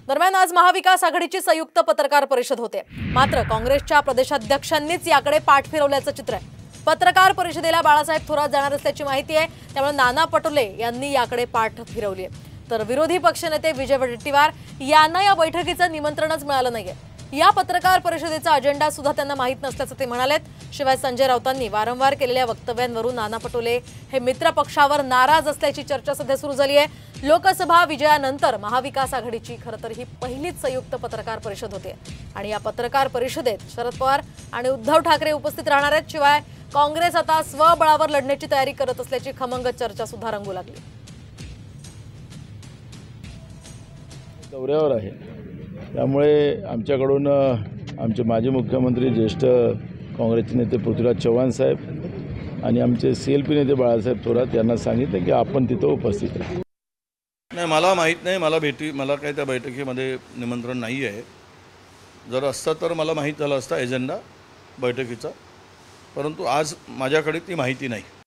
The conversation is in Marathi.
दरम्यान आज महाविकास आघाडीची संयुक्त पत्रकार परिषद होते, मात्र काँग्रेसच्या प्रदेशाध्यक्षांनीच याकडे पाठ फिरवल्याचं चित्र आहे। पत्रकार परिषदेला बाळासाहेब थोरात जाणार असल्याची माहिती आहे, त्यामुळे नाना पटोले यांनी याकडे पाठ फिरवली आहे। तर विरोधी पक्षनेते विजय वडेट्टीवार यांना या बैठकीचं निमंत्रणच मिळालं नाहीये। या पत्रकार परिषदेचा अजेंडा सुद्धा त्यांना माहित नसल्याचं ते म्हणालेत। शिवाय संजय राऊतांनी वारंवार केलेल्या वक्तव्यांवरून नाना पटोले हे मित्र पक्षावर नाराज असल्याची चर्चा सध्या सुरू झाली आहे। लोकसभा विजयानंतर महाविकास आघाडीची खरं तर ही पहिलीच संयुक्त पत्रकार परिषद होते आणि या पत्रकार परिषदेत शरद पवार आणि उद्धव ठाकरे उपस्थित राहणार आहेत। शिवाय काँग्रेस आता स्वबळावर लढण्याची तयारी करत असल्याची खमंग चर्चा सुद्धा रंगू लागली। दौऱ्यावर आहे, त्यामुळे आमच्याकडून आमचे माजी मुख्यमंत्री ज्येष्ठ काँग्रेसचे नेते पृथ्वीराज चव्हाण साहेब आणि आमचे CLP नेते बाळासाहेब थोरात यांना सांगितलं की आपण तिथं उपस्थित राहू। नाही, मला माहीत नाही, मला काही त्या बैठकीमध्ये निमंत्रण नाही आहे। जर असतं तर मला माहीत झालं असतं एजेंडा बैठकीचा, परंतु आज माझ्याकडे ती माहिती नाही।